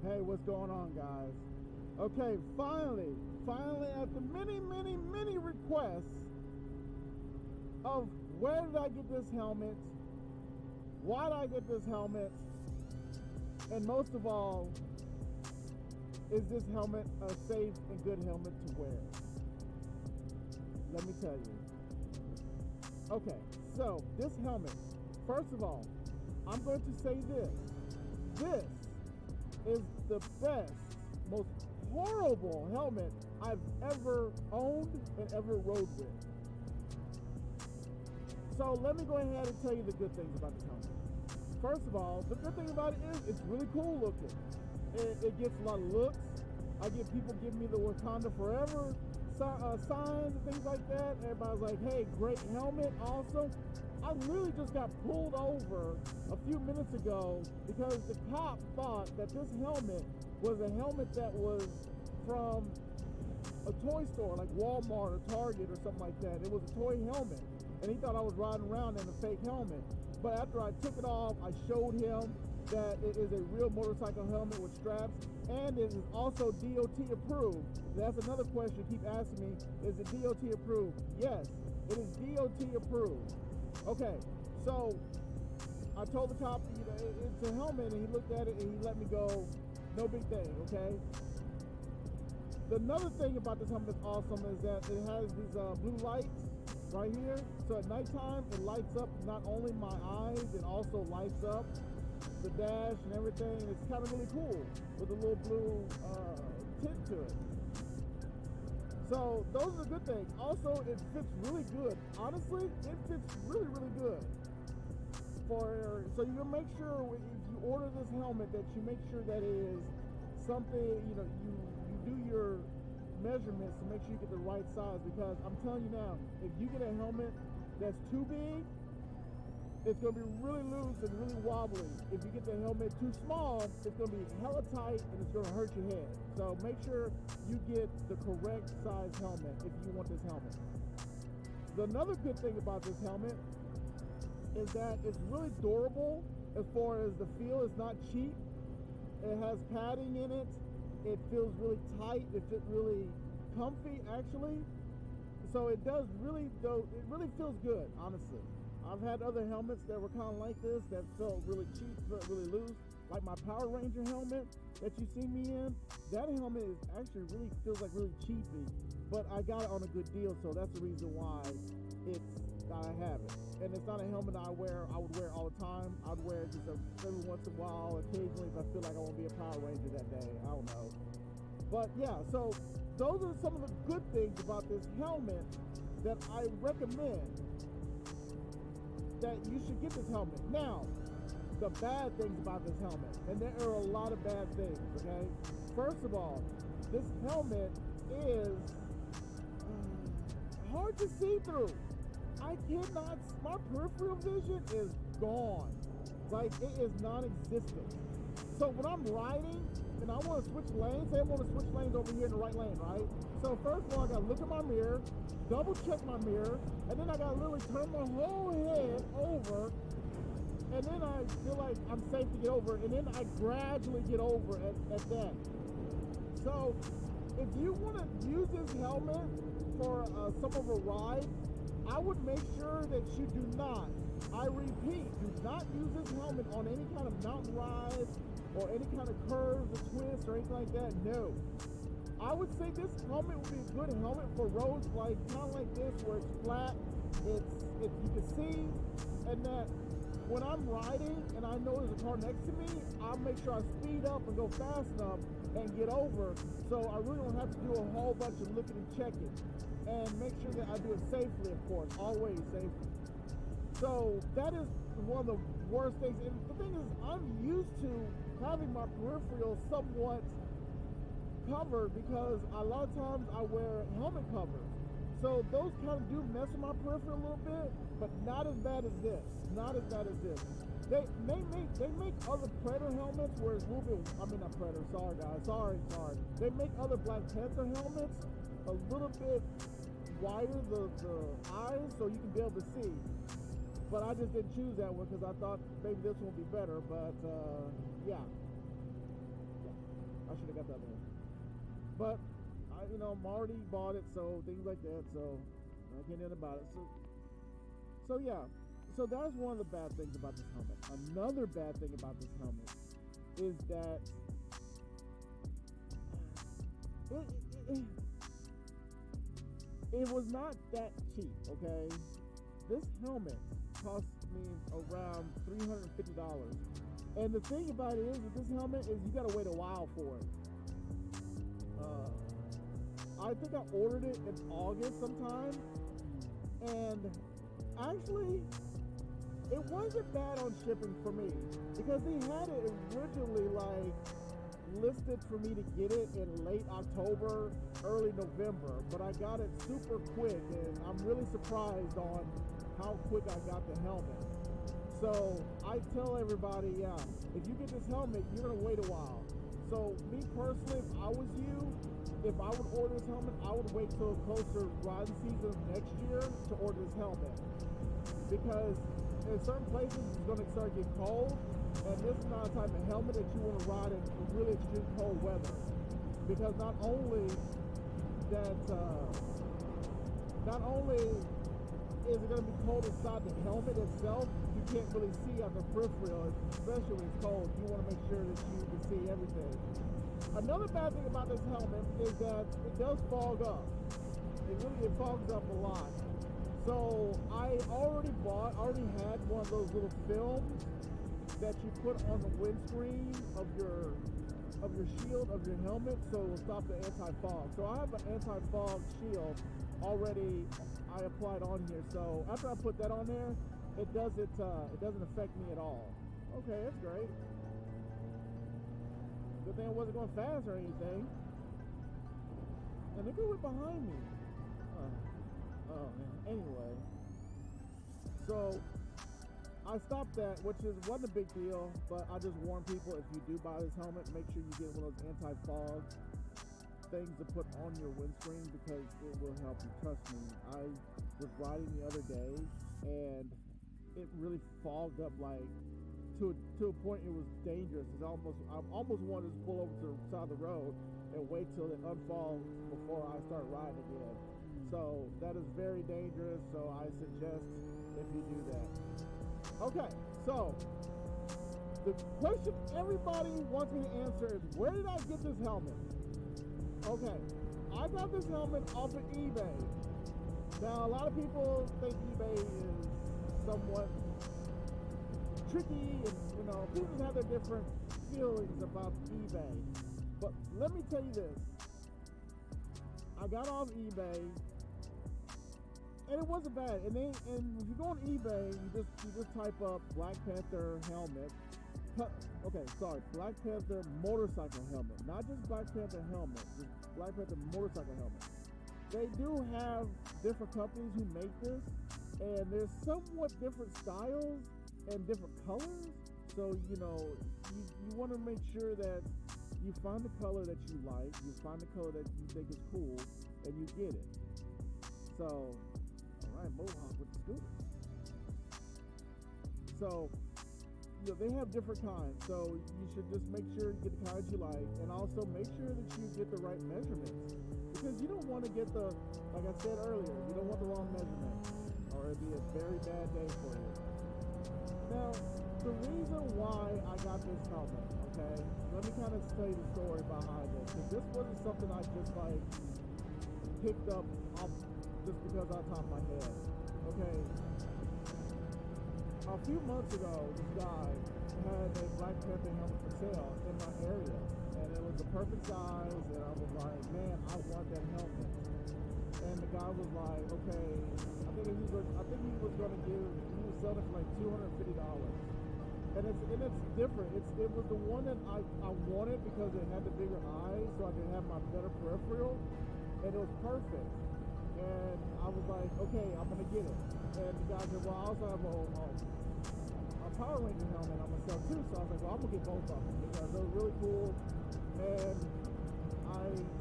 Hey, what's going on, guys? Okay, finally, after many requests of where did I get this helmet, why did I get this helmet, and most of all, is this helmet a safe and good helmet to wear? Let me tell you. Okay, so this helmet, first of all, I'm going to say this. This is the best, most horrible helmet I've ever owned and ever rode with. So let me go ahead and tell you the good things about this helmet. First of all, the good thing about it is it's really cool looking. It gets a lot of looks. I get people giving me the Wakanda Forever signs and things like that. Everybody's like, hey, great helmet, awesome. I literally just got pulled over a few minutes ago because the cop thought that this helmet was a helmet that was from a toy store like Walmart or Target or something like that. It was a toy helmet, and he thought I was riding around in a fake helmet. But after I took it off, I showed him that it is a real motorcycle helmet with straps, and it is also DOT approved. That's another question you keep asking me, is it DOT approved? Yes, it is DOT approved. Okay, so I told the cop, you know, it's a helmet, and he looked at it and he let me go, no big thing, okay? Another thing about this helmet that's awesome is that it has these blue lights right here. So at nighttime, it lights up not only my eyes, it also lights up the dash and everything. It's kind of really cool with a little blue tint to it. So those are the good things. Also, it fits really good. Honestly, it fits really good. So you make sure if you order this helmet that you make sure that it is something, you know, you do your measurements to make sure you get the right size, because I'm telling you now, if you get a helmet that's too big, it's going to be really loose and really wobbly. If you get the helmet too small, it's going to be hella tight and it's going to hurt your head. So make sure you get the correct size helmet if you want this helmet. Another good thing about this helmet is that it's really durable as far as the feel. It's not cheap. It has padding in it. It feels really tight. It feels really comfy, actually. So it does really, though, it really feels good, honestly. I've had other helmets that were kind of like this that felt really cheap, felt really loose. Like my Power Ranger helmet that you see me in, that helmet is actually really feels like really cheapy, but I got it on a good deal, so that's the reason why I have it. And it's not a helmet I would wear all the time. I'd wear it just every once in a while, occasionally, if I feel like I want to be a Power Ranger that day. I don't know. But yeah, so those are some of the good things about this helmet that I recommend that you should get this helmet. Now, the bad things about this helmet, and there are a lot of bad things, okay? First of all, this helmet is hard to see through. I cannot, my peripheral vision is gone. Like, it is non-existent. So when I'm riding and I want to switch lanes, say I want to switch lanes over here in the right lane, right? So first of all, I got to look at my mirror, double check my mirror, and then I got to literally turn my whole head over, and then I feel like I'm safe to get over, and then I gradually get over at that. So if you want to use this helmet for some of a ride, I would make sure that you do not, I repeat, do not use this helmet on any kind of mountain rides or any kind of curves or twists or anything like that. No. I would say this helmet would be a good helmet for roads like kind of like this, where it's flat, you can see, and that when I'm riding and I know there's a car next to me, I'll make sure I speed up and go fast enough and get over, so I really don't have to do a whole bunch of looking and checking, and make sure that I do it safely, of course, always safely. So that is one of the worst things. And the thing is, I'm used to having my peripheral somewhat covered because a lot of times I wear helmet covers. So those kind of do mess with my peripheral a little bit, but not as bad as this. Not as bad as this. They make other Predator helmets where it's a little bit, I mean not Predator, sorry guys, sorry. They make other Black Panther helmets a little bit wider, the eyes, so you can be able to see. But I just didn't choose that one because I thought maybe this one would be better, but yeah. I should have got that one. But I'm already bought it, so things like that. So I can't do anything about it. So yeah. So that's one of the bad things about this helmet. Another bad thing about this helmet is that it was not that cheap. Okay, this helmet cost me around $350. And the thing about it is, with this helmet, is you gotta wait a while for it. I think I ordered it in August sometime, and actually, it wasn't bad on shipping for me, because they had it originally listed for me to get it in late October, early November, but I got it super quick, and I'm really surprised on how quick I got the helmet. So I tell everybody, yeah, if you get this helmet, you're gonna wait a while. So me personally, if I was you, if I would order this helmet, I would wait till closer riding season next year to order this helmet, because in certain places it's gonna start getting cold, and this is not a type of helmet that you want to ride in really extreme cold weather, because not only is it going to be cold inside the helmet itself, you can't really see out the peripheral, especially when it's cold. You want to make sure that you can see everything. Another bad thing about this helmet is that it does fog up. It fogs up a lot. So I already had one of those little films that you put on the windscreen of your shield of your helmet, so it will stop the anti-fog. So I have an anti-fog shield already I applied on here. So after I put that on there, it doesn't affect me at all. Okay, that's great. Good thing I wasn't going fast or anything. And look who went behind me. Oh man. Anyway, so I stopped that, which wasn't a big deal, but I just warn people, if you do buy this helmet, make sure you get one of those anti-fog things to put on your windscreen, because it will help you. Trust me, I was riding the other day and it really fogged up to a point it was dangerous. I almost wanted to pull over to the side of the road and wait till it unfogs before I start riding again. So that is very dangerous, so I suggest if you do that. Okay, so the question everybody wants me to answer is, where did I get this helmet? Okay, I got this helmet off of eBay. Now, a lot of people think eBay is somewhat tricky, and people have their different feelings about eBay. But let me tell you this: I got off eBay, and it wasn't bad. And if you go on eBay, you just type up Black Panther helmet. Black Panther motorcycle helmet, not just Black Panther helmet, just Black Panther motorcycle helmet. They do have different companies who make this, and there's somewhat different styles and different colors. So you want to make sure that you find the color that you like, you find the color that you think is cool, and you get it. So, all right, Mohawk with the scooter. So, they have different kinds, so you should just make sure you get the kinds you like, and also make sure that you get the right measurements, because you don't want to get like I said earlier, you don't want the wrong measurements, or it'd be a very bad day for you. Now, the reason why I got this helmet, okay, let me kind of tell you the story behind it, because this wasn't something I just picked up off just because off the top of my head. Okay, a few months ago, this guy had a Black Panther helmet for sale in my area, and it was the perfect size, and I was like, man, I want that helmet. And the guy was like, okay, I think he was selling it for like $250. And it's different. It was the one that I wanted because it had the bigger eyes, so I could have my better peripheral, and it was perfect. And I was like, okay, I'm gonna get it. And the guy said, well, I also have a Power Ranger helmet I'm gonna sell too. So I was like, well, I'm gonna get both of them because they're really cool. And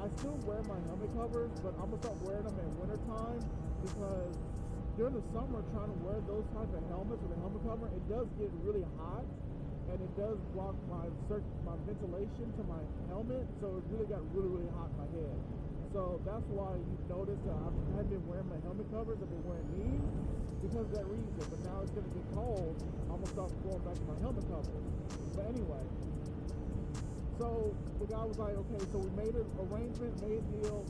I still wear my helmet covers, but I'm gonna start wearing them in winter time, because during the summer, trying to wear those type of helmets with a helmet cover, it does get really hot, and it does block my ventilation to my helmet, so it really got really hot in my head. So that's why you notice that I haven't been wearing my helmet covers. I've been wearing these because of that reason. But now it's gonna get cold. I'm gonna start going back to my helmet covers. But anyway, so the guy was like, okay, so we made an arrangement, made a deal.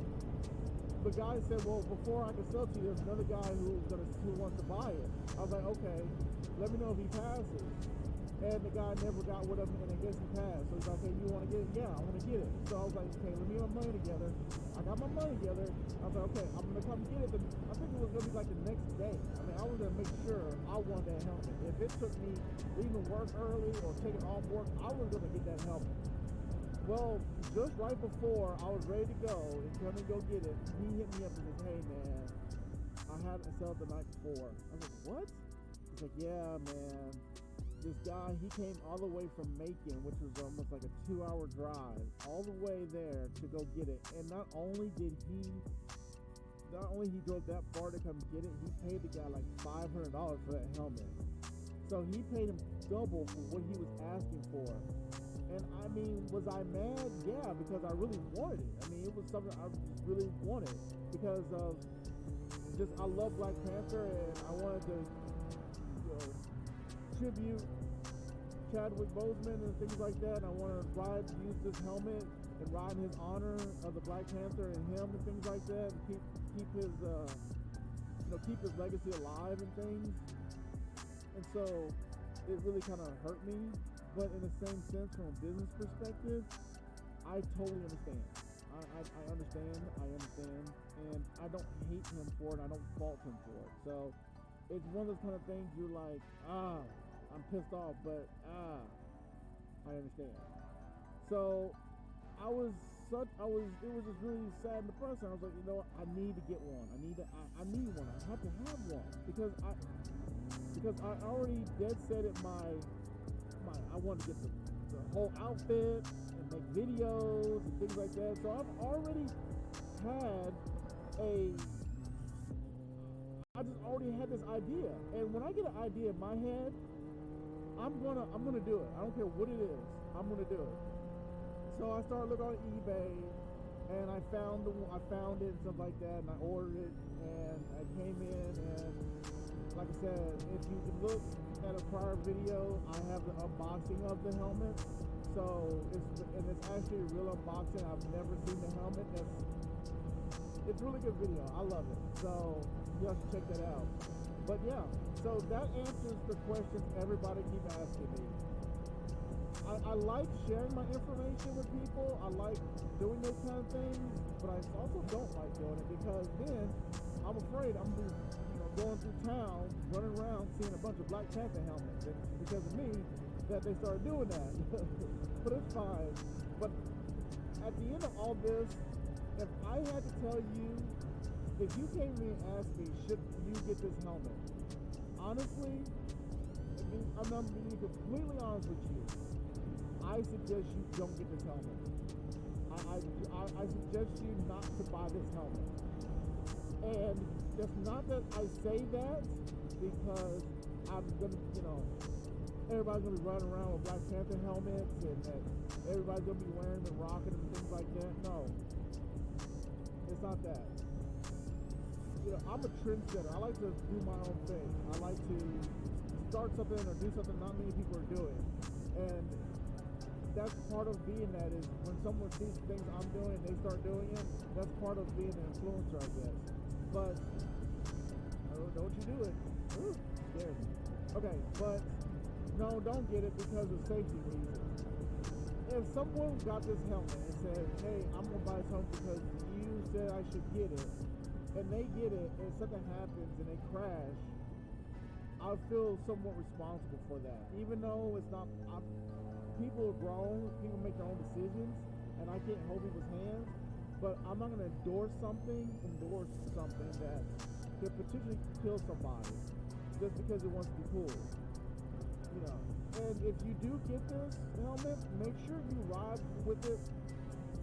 The guy said, well, before I can sell to you, there's another guy who wants to buy it. I was like, okay, let me know if he passes. And the guy never got with him, and I guess he passed. So he's like, okay, you want to get it? Yeah, I want to get it. So I was like, okay, let me get my money together. I got my money together. I was like, okay, I'm going to come get it. I think it was going to be like the next day. I mean, I was going to make sure I wanted that helmet. If it took me leaving work early or taking off work, I was going to get that helmet. Well, just right before I was ready to go and come and go get it, he hit me up and said, hey, man, I had it sold the night before. I was like, what? He's like, yeah, man. This guy, he came all the way from Macon, which was almost like a 2-hour drive, all the way there to go get it. And not only he drove that far to come get it, he paid the guy like $500 for that helmet. So he paid him double for what he was asking for. And I mean, was I mad? Yeah, because I really wanted it. I mean, it was something I really wanted because of just, I love Black Panther, and I wanted to, tribute Chadwick Boseman and things like that. And I want to use this helmet and ride in his honor of the Black Panther and him and things like that, and keep his keep his legacy alive and things. And so it really kind of hurt me, but in the same sense, from a business perspective, I totally understand. I understand, and I don't hate him for it. I don't fault him for it. So it's one of those kind of things you're like, I'm pissed off, but I understand. So it was just really sad and depressing. I was like, I need to get one. I need one. I have to have one because I already dead set it I want to get the whole outfit and make videos and things like that. So I've already already had this idea. And when I get an idea in my head, I'm gonna do it. I don't care what it is. I'm gonna do it. So I started looking on eBay, and I found it and stuff like that, and I ordered it, and I came in, and like I said, if you can look at a prior video, I have the unboxing of the helmet. So it's actually a real unboxing. I've never seen the helmet. It's a really good video. I love it. So you have to check that out. But yeah, so that answers the questions everybody keeps asking me. I like sharing my information with people. I like doing those kind of things, but I also don't like doing it because then I'm afraid I'm going through town, running around, seeing a bunch of Black Panther helmets. And it's because of me that they started doing that. But it's fine. But at the end of all this, if I had to tell you, if you came to me and asked me, should you get this helmet? Honestly, I'm going to be completely honest with you. I suggest you don't get this helmet. I suggest you not to buy this helmet. And it's not that I say that because I'm gonna, everybody's gonna be running around with Black Panther helmets and that everybody's gonna be wearing them, rocking them, and things like that. No, it's not that. I'm a trendsetter. I like to do my own thing. I like to start something or do something not many people are doing, and that's part of being that is when someone sees things I'm doing and they start doing it, that's part of being an influencer, I guess. But don't you do it. Ooh, scares me. Okay, but no, don't get it because of safety reasons. If someone got this helmet and said, hey, I'm gonna buy this helmet because you said I should get it, and they get it and something happens and they crash, I feel somewhat responsible for that. Even though it's not, people are grown, people make their own decisions, and I can't hold people's hands, but I'm not going to endorse something that could potentially kill somebody just because it wants to be cool. And if you do get this helmet, make sure you ride with it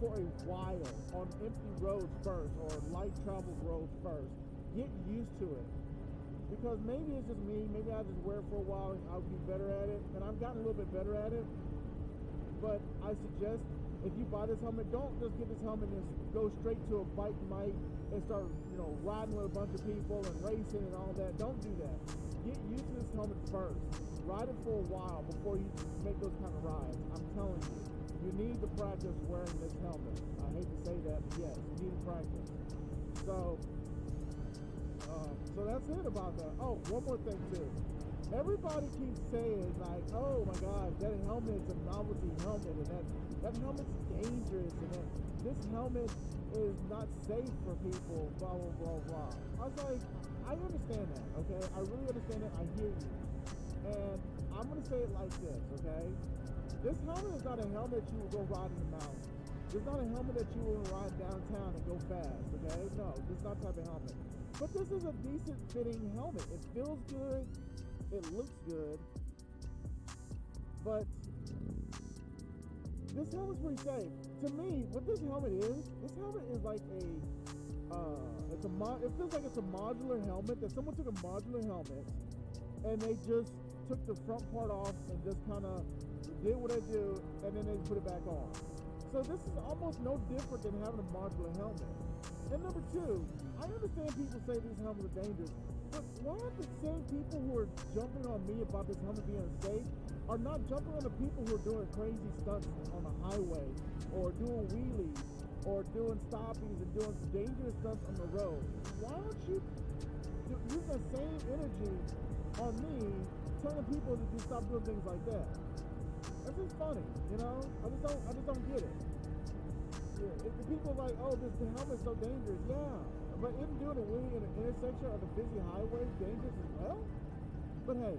for a while on empty roads first or light traveled roads first. Get used to it. because maybe it's just me, maybe I just wear it for a while and I'll be better at it, and I've gotten a little bit better at it. But I suggest if you buy this helmet, don't just get this helmet and go straight to a bike night and start, riding with a bunch of people and racing and all that. Don't do that. Get used to this helmet first. Ride it for a while before you make those kind of rides. I'm telling you, you need to practice wearing this helmet. I hate to say that, but yes, you need to practice. So that's it about that. Oh, one more thing too. Everybody keeps saying like, oh my gosh, that helmet's a novelty helmet, and that helmet's dangerous, and that this helmet is not safe for people, blah, blah, blah, blah. I was like, I understand that, okay? I really understand it. I hear you. And I'm going to say it like this, okay? This helmet is not a helmet you will go ride in the mountains. It's not a helmet that you will ride downtown and go fast, okay? No, this is not the type of helmet. But this is a decent fitting helmet. It feels good. It looks good. But this helmet's pretty safe. To me, what this helmet is like a, it feels like it's a modular helmet, that someone took a modular helmet and they just took the front part off and just kind of did what they do, and then they put it back on. So this is almost no different than having a modular helmet. And number two, I understand people say these helmets are dangerous, but why are the same people who are jumping on me about this helmet being unsafe are not jumping on the people who are doing crazy stunts on the highway, or doing wheelies, or doing stoppies and doing dangerous stunts on the road? Why don't you use that same energy on me, telling people to stop doing things like that? That's just funny, I just don't get it. Yeah, if the people are like, oh, the helmet's so dangerous, yeah, but isn't doing a wheelie in an intersection of a busy highway dangerous as well? But hey,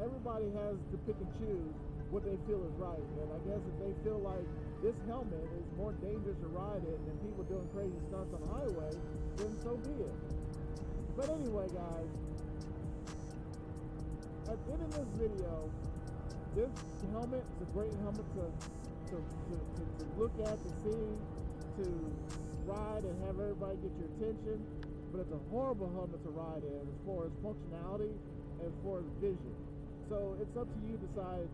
everybody has to pick and choose what they feel is right, and I guess if they feel like this helmet is more dangerous to ride in than people doing crazy stunts on the highway, then so be it. But anyway, guys, at the end of this video, this helmet is a great helmet to look at, to see, to ride and have everybody get your attention, but it's a horrible helmet to ride in as far as functionality and as far as vision. So it's up to you to decide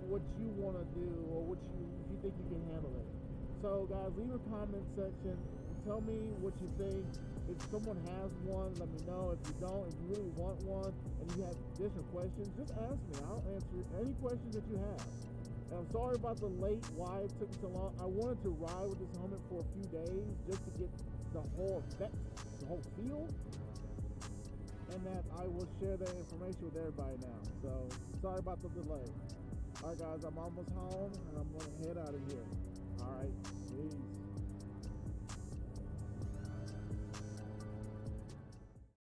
what you want to do, or if you think you can handle it. So guys, leave a comment section. Tell me what you think. If someone has one, let me know. If you don't, if you really want one and you have additional questions, just ask me. I'll answer any questions that you have. And I'm sorry about the late, why it took so long. I wanted to ride with this helmet for a few days just to get the whole effect, the whole feel, and that I will share that information with everybody now. So sorry about the delay. All right, guys, I'm almost home, and I'm going to head out of here. All right.